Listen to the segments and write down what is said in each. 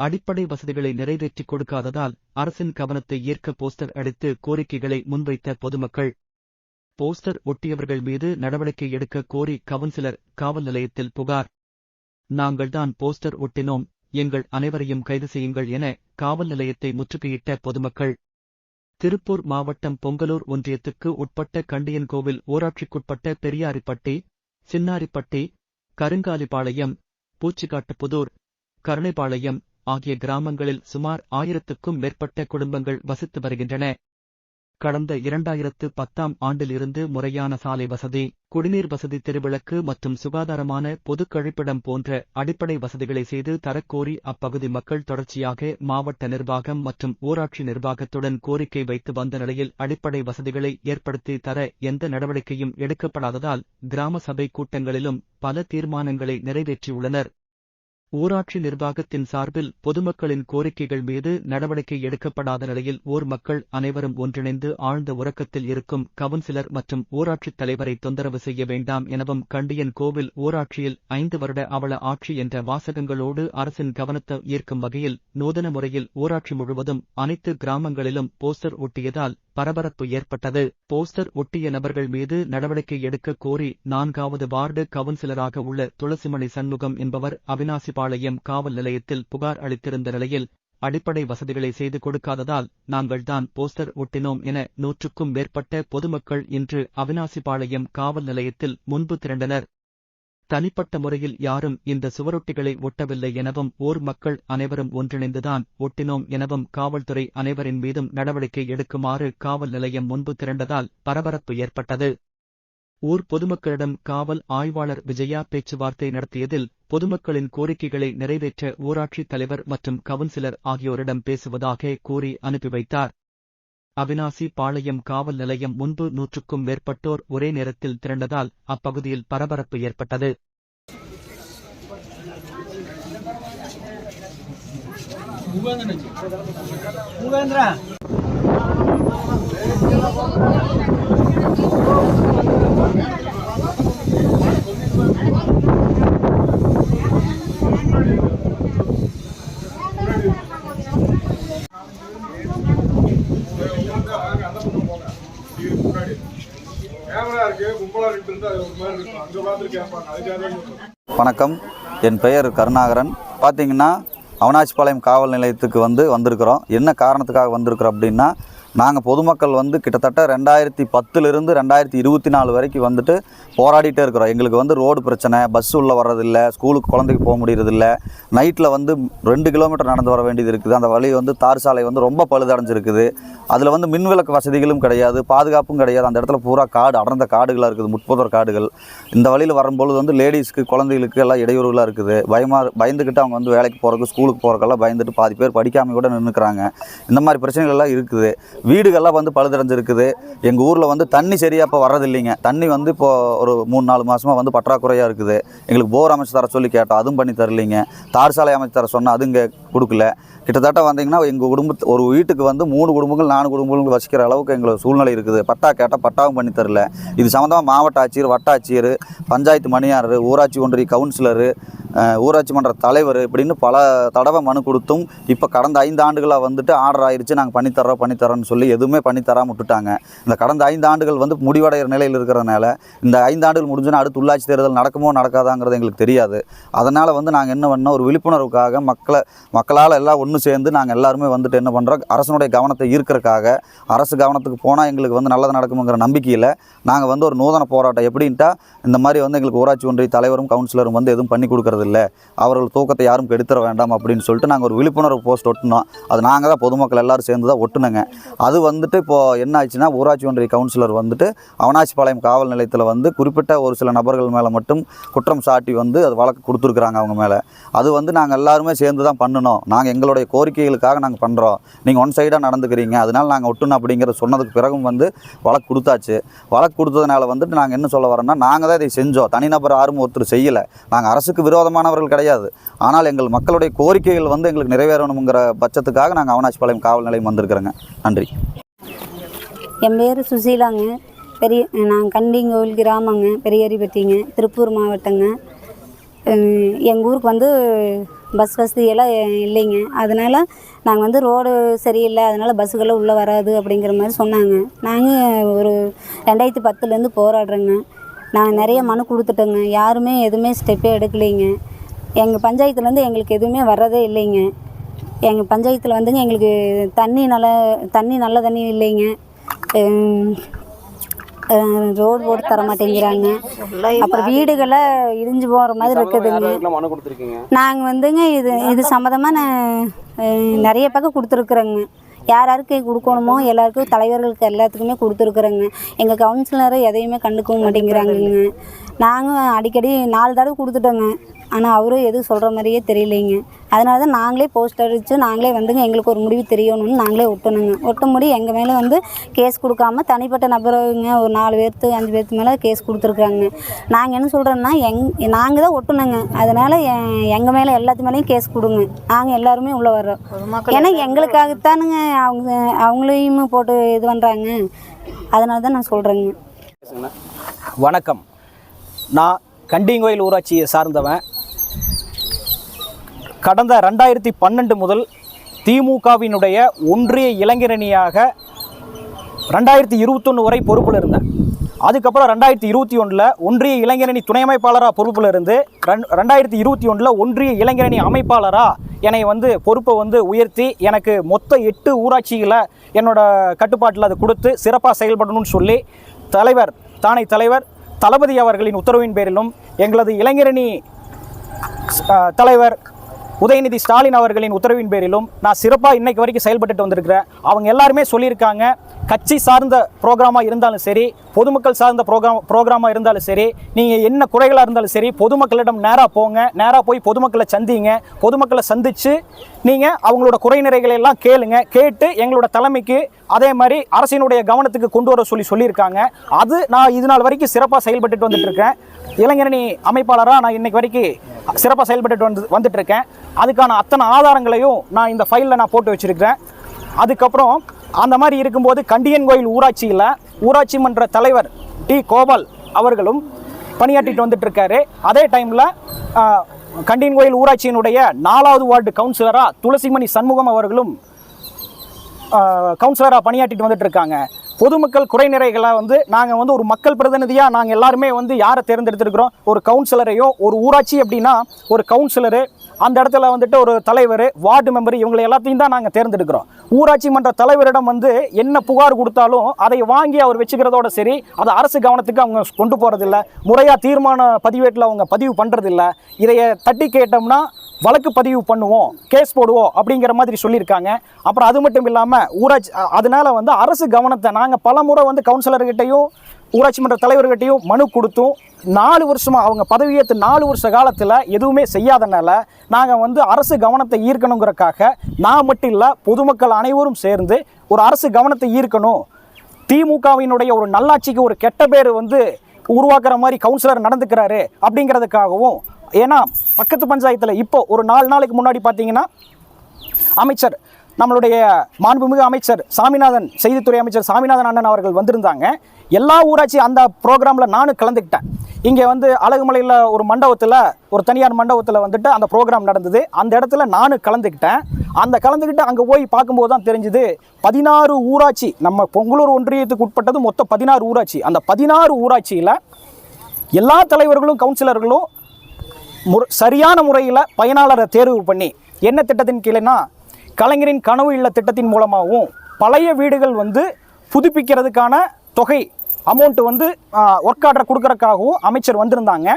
அடிப்படை வசதிகளை நிறைவேற்றிக் கொடுக்காததால் அரசின் கவனத்தை ஈர்க்க போஸ்டர் அடித்து கோரிக்கைகளை முன்வைத்த பொதுமக்கள். போஸ்டர் ஒட்டியவர்கள் மீது நடவடிக்கை எடுக்க கோரி கவுன்சிலர் காவல் நிலையத்தில் புகார். நாங்கள்தான் போஸ்டர் ஒட்டினோம், எங்கள் அனைவரையும் கைது செய்யுங்கள் என காவல் நிலையத்தை முற்றுகையிட்ட பொதுமக்கள். திருப்பூர் மாவட்டம் பொங்கலூர் ஒன்றியத்துக்கு உட்பட்ட கண்டியன்கோவில் ஊராட்சிக்குட்பட்ட பெரியாரிப்பட்டி, சின்னாரிப்பட்டி, கருங்காலிபாளையம், பூச்சிக்காட்டுப்புதூர், கருணைபாளையம் ஆகிய கிராமங்களில் சுமார் 1000க்கும் மேற்பட்ட குடும்பங்கள் வசித்து வருகின்றன. கடந்த 2010ஆம் ஆண்டில் இருந்து முறையான சாலை வசதி, குடிநீர் வசதி, தெருவிளக்கு மற்றும் சுகாதாரமான பொதுக் கழிப்பிடம் போன்ற அடிப்படை வசதிகளை செய்து தரக்கோரி அப்பகுதி மக்கள் தொடர்ச்சியாக மாவட்ட நிர்வாகம் மற்றும் ஊராட்சி நிர்வாகத்துடன் கோரிக்கை வைத்து வந்த நிலையில் அடிப்படை வசதிகளை ஏற்படுத்தி தர எந்த நடவடிக்கையும் எடுக்கப்படாததால் கிராம சபை கூட்டங்களிலும் பல தீர்மானங்களை நிறைவேற்றியுள்ளனர். ஊராட்சி நிர்வாகத்தின் சார்பில் பொதுமக்களின் கோரிக்கைகள் மீது நடவடிக்கை எடுக்கப்படாத நிலையில் ஊர் மக்கள் அனைவரும் ஒன்றிணைந்து ஆழ்ந்த உறக்கத்தில் இருக்கும் கவுன்சிலர் மற்றும் ஊராட்சித் தலைவரை தொந்தரவு செய்ய வேண்டாம் எனவும் கண்டியன்கோவில் ஊராட்சியில் 5 வருட அவல ஆட்சி என்ற வாசகங்களோடு அரசின் கவனத்தை ஈர்க்கும் வகையில் நூதன முறையில் ஊராட்சி முழுவதும் அனைத்து கிராமங்களிலும் போஸ்டர் ஒட்டியதால் பரபரப்பு ஏற்பட்டது. போஸ்டர் ஒட்டிய நபர்கள் மீது நடவடிக்கை எடுக்க கோரி 4வது வார்டு கவுன்சிலராக உள்ள துளசிமணி சண்முகம் என்பவர் அவிநாசிபாளையம் காவல் நிலையத்தில் புகார் அளித்திருந்த நிலையில் அடிப்படை வசதிகளை செய்து கொடுக்காததால் நாங்கள்தான் போஸ்டர் ஒட்டினோம் என 100க்கும் மேற்பட்ட பொதுமக்கள் இன்று அவிநாசிபாளையம் காவல் நிலையத்தில் முன்பு திரண்டனர். தனிப்பட்ட முறையில் யாரும் இந்த சுவரொட்டிகளை ஒட்டவில்லை எனவும் ஊர் மக்கள் அனைவரும் ஒன்றிணைந்துதான் ஒட்டினோம் எனவும் காவல்துறை அனைவரின் மீதும் நடவடிக்கை எடுக்குமாறு காவல் நிலையம் முன்பு திரண்டதால் பரபரப்பு ஏற்பட்டது. ஊர் பொதுமக்களிடம் காவல் ஆய்வாளர் விஜயா பேச்சுவார்த்தை நடத்தியதில் பொதுமக்களின் கோரிக்கைகளை நிறைவேற்ற ஊராட்சித் தலைவர் மற்றும் கவுன்சிலர் ஆகியோரிடம் பேசுவதாக கூறி அனுப்பி வைத்தார். அவிநாசி பாளையம் காவல் நிலையம் முன்பு 100க்கும் மேற்பட்டோர் ஒரே நேரத்தில் திரண்டதால் அப்பகுதியில் பரபரப்பு ஏற்பட்டது. வணக்கம், என் பெயர் கருணாகரன். பார்த்தீங்கன்னா அவிநாசிபாளையம் காவல் நிலையத்துக்கு வந்திருக்கிறோம். என்ன காரணத்துக்காக வந்திருக்கிறோம் அப்படின்னா, நாங்கள் பொதுமக்கள் கிட்டத்தட்ட 2010லிருந்து 2024 வரைக்கும் போராடிட்டே இருக்கிறோம். எங்களுக்கு ரோடு பிரச்சனை, பஸ் உள்ளே வர்றதில்லை, ஸ்கூலுக்கு குழந்தைக்கு போக முடியறதில்லை. நைட்டில் 2 கிலோமீட்டர் நடந்து வர வேண்டியது இருக்குது. அந்த வழி தார் சாலை ரொம்ப பழுதடைஞ்சிருக்குது. அதில் மின்விளக்கு வசதிகளும் கிடையாது, பாதுகாப்பும் கிடையாது. அந்த இடத்துல பூரா காடு, அடர்ந்த காடுகளாக இருக்குது, முட்புதர் காடுகள். இந்த வழியில் வரும்பொழுது லேடிஸ்க்கு, குழந்தைகளுக்கு எல்லாம் இடையூறுகளாக இருக்குது. பயந்துக்கிட்டு அவங்க வேலைக்கு போகிறதுக்கு, ஸ்கூலுக்கு போகிறக்கெல்லாம் பயந்துட்டு பாதி பேர் படிக்காமல் கூட நின்றுக்கிறாங்க. இந்த மாதிரி பிரச்சனைகள் எல்லாம் இருக்குது. வீடுகள்லாம் பழுதடைஞ்சிருக்குது. எங்கள் ஊரில் தண்ணி சரியாக இப்போ வர்றதில்லைங்க. தண்ணி இப்போ ஒரு 3-4 மாதமாக பற்றாக்குறையாக இருக்குது. எங்களுக்கு போர் அமைச்சு தர சொல்லி கேட்டோம், அதுவும் பண்ணி தரலைங்க. தார் சாலை அமைச்சு தர சொன்னால் அதுவும் கொடுக்கல. கிட்டத்தட்ட எங்கள் குடும்பத்து ஒரு வீட்டுக்கு 3 குடும்பங்கள் 4 குடும்பங்கள் வசிக்கிற அளவுக்கு எங்களுக்கு சூழ்நிலை இருக்குது. பட்டா கேட்டால் பட்டாவும் பண்ணி தரல. இது சம்மந்தமாக மாவட்ட ஆட்சியர், வட்டாட்சியர், பஞ்சாயத்து மணியாளர், ஊராட்சி ஒன்றிய கவுன்சிலரு, ஊராட்சி மன்ற தலைவர் இப்படின்னு பல தடவை மனு கொடுத்தும் இப்போ கடந்த 5 ஆண்டுகளாக ஆர்டர் ஆயிடுச்சு, நாங்கள் பண்ணித்தரோன்னு சொல்லி எதுவுமே பண்ணித்தராமல் விட்டுட்டாங்க. இந்த கடந்த 5 ஆண்டுகள் முடிவடைகிற நிலையில் இருக்கிறதுனால இந்த 5 ஆண்டுகள் முடிஞ்சுன்னா அடுத்து உள்ளாட்சி தேர்தல் நடக்குமோ நடக்காதாங்கிறது எங்களுக்கு தெரியாது. அதனால் நாங்கள் என்ன பண்ணோம், ஒரு விழிப்புணர்வுக்காக மக்களால் எல்லாம் ஒன்று சேர்ந்து நாங்கள் எல்லாருமே என்ன பண்ணுறோம், அரசனுடைய கவனத்தை ஈர்க்கிறதுக்காக, அரசு கவனத்துக்கு போனால் எங்களுக்கு நல்லது நடக்குங்கிற நம்பிக்கையில் நாங்கள் ஒரு நூதன போராட்டம் எப்படின்ட்டா, இந்த மாதிரி எங்களுக்கு ஊராட்சி ஒன்றிய தலைவரும் கவுன்சிலரும் எதுவும் பண்ணி கொடுக்கறது இல்லை, அவர்கள் தூக்கத்தை யாரும் கெடுத்துட வேண்டாம் அப்படின்னு சொல்லிட்டு நாங்கள் ஒரு விழிப்புணர்வு போஸ்ட் ஒட்டினோம். அது நாங்கள் தான் பொதுமக்கள் எல்லோரும் சேர்ந்து தான் ஒட்டுனங்க. அது இப்போது என்ன ஆச்சுன்னா, ஊராட்சி ஒன்றிய கவுன்சிலர் அவிநாசிபாளையம் காவல் நிலையத்தில் குறிப்பிட்ட ஒரு சில நபர்கள் மேலே மட்டும் குற்றம் சாட்டி அது வழக்கு கொடுத்துருக்குறாங்க அவங்க மேலே. அது நாங்கள் எல்லாருமே சேர்ந்து தான் பண்ணணும், நாங்கள் எங்களுடைய கோரிக்கைகளுக்காக நாங்கள் பண்ணுறோம், நீங்கள் ஒன் சைடாக நடந்துக்கிறீங்க, அதனால் நாங்கள் ஒட்டணும் அப்படிங்கிறத சொன்னதுக்கு பிறகும் வழக்கு கொடுத்தாச்சு. வழக்கு கொடுத்ததுனால நாங்கள் என்ன சொல்ல வரோன்னா, நாங்கள் தான் இதை செஞ்சோம், தனிநபர் யாரும் ஒருத்தர் செய்யலை. நாங்கள் அரசுக்கு விரோதமானவர்கள் கிடையாது. ஆனால் எங்கள் மக்களுடைய கோரிக்கைகள் எங்களுக்கு நிறைவேறணுங்கிற பட்சத்துக்காக நாங்கள் அவிநாசிபாளையம் காவல் நிலையம் வந்திருக்கிறோங்க. நன்றி. என் பேர் சுசீலாங்க. நான் கண்டிங்கோவில் கிராமங்க, பெரியரிப்பட்டிங்க, திருப்பூர் மாவட்டங்க. எங்கள் ஊருக்கு பஸ் வசதியெல்லாம் இல்லைங்க. அதனால் நாங்கள் வந்து ரோடு சரியில்லை, அதனால் பஸ்ஸுக்கெல்லாம் உள்ளே வராது அப்படிங்கிற மாதிரி சொன்னாங்க. நாங்கள் ஒரு 2010லேருந்து போராடுறோங்க. நாங்கள் நிறைய மனு கொடுத்துட்டோங்க. யாருமே எதுவுமே ஸ்டெப்பே எடுக்கலைங்க. எங்கள் பஞ்சாயத்துலேருந்து எங்களுக்கு எதுவுமே வர்றதே இல்லைங்க. எங்கள் பஞ்சாயத்தில் வந்துங்க எங்களுக்கு தண்ணி நல்ல தண்ணி இல்லைங்க. ரோடு போட்டு தர மாட்டேங்கிறாங்க. அப்புறம் வீடுகளை இடிஞ்சு போகிற மாதிரி இருக்குதுங்க. நாங்கள் வந்துங்க இது சம்மந்தமாக நிறைய பக்கம் கொடுத்துருக்குறோங்க. யாருக்கு கொடுக்கணுமோ எல்லாருக்கும், தலைவர்களுக்கு எல்லாத்துக்குமே கொடுத்துருக்குறோங்க. எங்கள் கவுன்சிலரை எதையுமே கண்டுக்கவும் மாட்டேங்கிறாங்கங்க. நாங்கள் அடிக்கடி 4 தடவை கொடுத்துட்டோங்க. ஆனால் அவரும் எதுவும் சொல்கிற மாதிரியே தெரியலைங்க. அதனால தான் நாங்களே போஸ்டர் அடித்து நாங்களே வந்துங்க எங்களுக்கு ஒரு முடிவு தெரியணும்னு நாங்களே ஒட்ட முடி எங்கள் மேலே வந்து கேஸ் கொடுக்காம தனிப்பட்ட நபருங்க ஒரு 4 பேர்த்து 5 பேர்த்து மேலே கேஸ் கொடுத்துருக்குறாங்க. நாங்கள் என்ன சொல்கிறோன்னா நாங்கள் தான் ஒட்டணுங்க. அதனால் எங்கள் மேலே எல்லாத்து மேலேயும் கேஸ் கொடுங்க. நாங்கள் எல்லாருமே உள்ளே வர்றோம். ஏன்னா எங்களுக்காகத்தானுங்க அவங்களையும் போட்டு இது பண்ணுறாங்க. அதனால தான் நான் சொல்கிறேங்க. வணக்கம். நான் கண்டிங்கோயில் ஊராட்சியை சார்ந்தவன். கடந்த 2012 முதல் திமுகவினுடைய ஒன்றிய இளைஞரணியாக 2021 வரை பொறுப்பில் இருந்தேன். அதுக்கப்புறம் 2021 ஒன்றிய இளைஞரணி துணை அமைப்பாளராக பொறுப்பில் இருந்து 2021 ஒன்றிய இளைஞரணி அமைப்பாளராக என்னை வந்து பொறுப்பை வந்து உயர்த்தி எனக்கு மொத்த 8 ஊராட்சிகளை என்னோட கட்டுப்பாட்டில் அது கொடுத்து சிறப்பாக செயல்படணும்னு சொல்லி தலைவர் தளபதி அவர்களின் உத்தரவின் பேரிலும் எங்களது இளைஞரணி தலைவர் உதயநிதி ஸ்டாலின் அவர்களின் உத்தரவின் பேரிலும் நான் சிறப்பாக இன்னைக்கு வரைக்கும் செயல்பட்டு வந்திருக்கிறேன். அவங்க எல்லாருமே சொல்லியிருக்காங்க, கட்சி சார்ந்த ப்ரோக்ராமாக இருந்தாலும் சரி, பொதுமக்கள் சார்ந்த ப்ரோக்ராமாக இருந்தாலும் சரி, நீங்கள் என்ன குறைகளாக இருந்தாலும் சரி, பொதுமக்களிடம் நேராக போங்க, நேராக போய் பொதுமக்களை சந்திங்க. பொதுமக்களை சந்தித்து நீங்கள் அவங்களோட குறை நிறைகளை எல்லாம் கேட்டு எங்களோட தலைமைக்கு அதே மாதிரி அரசினுடைய கவனத்துக்கு கொண்டு வர சொல்லியிருக்காங்க. அது நான் இது நாள் வரைக்கும் சிறப்பாக செயல்பட்டு வந்துட்டுருக்கேன். இளைஞரணி அமைப்பாளராக நான் இன்னைக்கு வரைக்கும் சிறப்பாக செயல்பட்டு வந்துட்டுருக்கேன். அதுக்கான அத்தனை ஆதாரங்களையும் நான் இந்த ஃபைலில் நான் போட்டு வச்சுருக்கிறேன். அதுக்கப்புறம் அந்த மாதிரி இருக்கும்போது கண்டியன்கோயில் ஊராட்சியில் ஊராட்சி மன்ற தலைவர் டி கோபால் அவர்களும் பணியாற்றிட்டு வந்துட்டுருக்காரு. அதே டைமில் கண்டியன்கோயில் ஊராட்சியினுடைய 4வது வார்டு கவுன்சிலராக துளசிமணி சண்முகம் அவர்களும் கவுன்சிலராக பணியாற்றிட்டு வந்துட்டு இருக்காங்க. பொதுமக்கள் குறைநிறைகளை வந்து நாங்கள் வந்து ஒரு மக்கள் பிரதிநிதியாக நாங்கள் எல்லாருமே வந்து யாரை தேர்ந்தெடுத்துருக்கிறோம், ஒரு கவுன்சிலரையோ, ஒரு ஊராட்சி அப்படின்னா ஒரு கவுன்சிலரு, அந்த இடத்துல வந்துட்டு ஒரு தலைவர், வார்டு மெம்பர், இவங்களை எல்லாத்தையும் தான் நாங்கள் தேர்ந்தெடுக்கிறோம். ஊராட்சி மன்ற தலைவரிடம் வந்து என்ன புகார் கொடுத்தாலும் அதை வாங்கி அவர் வச்சுக்கிறதோட சரி, அதை அரசு கவனத்துக்கு அவங்க கொண்டு போகிறதில்ல. முறையாக தீர்மான பதிவேட்டில் அவங்க பதிவு பண்ணுறதில்ல. இதையை தட்டி கேட்டோம்னா வழக்கு பதிவு பண்ணுவோம், கேஸ் போடுவோம் அப்படிங்கிற மாதிரி சொல்லியிருக்காங்க. அப்புறம் அது மட்டும் இல்லாமல் ஊராட்சி அதனால வந்து அரசு கவனத்தை நாங்கள் பல முறை வந்து கவுன்சிலர்கிட்டையும் ஊராட்சி மன்ற தலைவர்கிட்டையும் மனு கொடுத்தும் 4 வருஷமாக அவங்க பதவியேற்று 4 வருஷ காலத்தில் எதுவுமே செய்யாதனால நாங்கள் வந்து அரசு கவனத்தை ஈர்க்கணுங்கிறக்காக நான் மட்டும் இல்லை, பொதுமக்கள் அனைவரும் சேர்ந்து ஒரு அரசு கவனத்தை ஈர்க்கணும், திமுகவினுடைய ஒரு நல்லாட்சிக்கு ஒரு கெட்ட பேர் வந்து உருவாக்குற மாதிரி கவுன்சிலர் நடந்துக்கிறாரு அப்படிங்கிறதுக்காகவும், ஏன்னா பக்கத்து பஞ்சாயத்தில் இப்போ ஒரு 4 நாளைக்கு முன்னாடி பார்த்தீங்கன்னா அமைச்சர் நம்மளுடைய மாண்புமிகு அமைச்சர் சாமிநாதன், செய்தித்துறை அமைச்சர் சாமிநாதன் அண்ணன் அவர்கள் வந்திருந்தாங்க. எல்லா ஊராட்சி அந்த ப்ரோக்ராமில் நானும் கலந்துக்கிட்டேன். இங்கே வந்து அழகுமலையில் ஒரு மண்டபத்தில், ஒரு தனியார் மண்டபத்தில் வந்துட்டு அந்த ப்ரோக்ராம் நடந்தது. அந்த இடத்துல நானும் கலந்துக்கிட்டேன். கலந்துக்கிட்டு அங்கே போய் பார்க்கும்போது தான் தெரிஞ்சுது 16 ஊராட்சி, நம்ம பொங்கலூர் ஒன்றியத்துக்கு உட்பட்டது மொத்தம் 16 ஊராட்சி. அந்த 16 ஊராட்சியில் எல்லா தலைவர்களும் கவுன்சிலர்களும் சரியான முறையில் பயனாளரை தேர்வு பண்ணி, என்ன திட்டத்தின் கீழேனா கலைஞரின் கனவு இல்ல திட்டத்தின் மூலமாகவும் பழைய வீடுகள் வந்து புதுப்பிக்கிறதுக்கான தொகை அமௌண்ட்டு வந்து ஒர்க் ஆர்டர் கொடுக்கறதுக்காகவும் அமைச்சர் வந்திருந்தாங்க.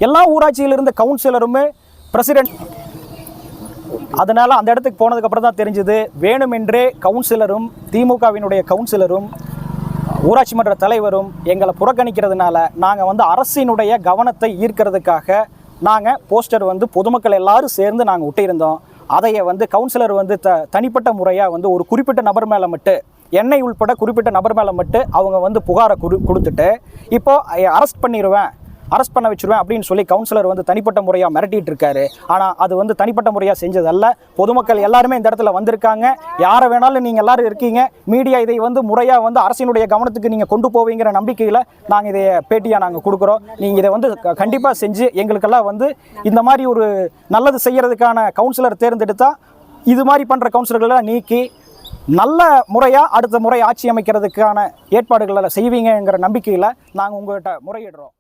எல்லா ஊராட்சியிலிருந்து கவுன்சிலருமே பிரசிடென்ட். அதனால் அந்த இடத்துக்கு போனதுக்கப்புறம் தான் தெரிஞ்சுது, வேணுமென்றே கவுன்சிலரும் திமுகவினுடைய கவுன்சிலரும் ஊராட்சி மன்ற தலைவரும் எங்களை புறக்கணிக்கிறதுனால நாங்கள் வந்து அரசினுடைய கவனத்தை ஈர்க்கிறதுக்காக நாங்கள் போஸ்டர் வந்து பொதுமக்கள் எல்லாரும் சேர்ந்து நாங்கள் விட்டிருந்தோம். அதையை வந்து கவுன்சிலர் வந்து தனிப்பட்ட முறையாக வந்து ஒரு குறிப்பிட்ட நபர் மேலே மட்டும், என்னை உள்பட குறிப்பிட்ட நபர் மேலே மட்டும் அவங்க வந்து புகாரை கொடுத்துட்டு இப்போ அரெஸ்ட் பண்ணிடுவேன் அரெஸ்ட் பண்ண வச்சுருவேன் அப்படின்னு சொல்லி கவுன்சிலர் வந்து தனிப்பட்ட முறையாக மிரட்டிட்டு இருக்காரு. ஆனால் அது வந்து தனிப்பட்ட முறையாக செஞ்சதல்ல. பொதுமக்கள் எல்லாருமே இந்த இடத்துல வந்திருக்காங்க. யாரை வேணாலும் நீங்கள் எல்லாரும் இருக்கீங்க. மீடியா இதை வந்து முறையாக வந்து அரசினுடைய கவனத்துக்கு நீங்கள் கொண்டு போவீங்கிற நம்பிக்கையில் நாங்கள் இதை பேட்டியாக நாங்கள் கொடுக்குறோம். நீங்கள் இதை வந்து கண்டிப்பாக செஞ்சு எங்களுக்கெல்லாம் வந்து இந்த மாதிரி ஒரு நல்லது செய்கிறதுக்கான கவுன்சிலர் தேர்ந்தெடுத்தால் இது மாதிரி பண்ணுற கவுன்சிலர்களெல்லாம் நீக்கி நல்ல முறையாக அடுத்த முறை ஆட்சி அமைக்கிறதுக்கான ஏற்பாடுகளை செய்வீங்கிற நம்பிக்கையில் நாங்கள் உங்கள்கிட்ட முறையிடுறோம்.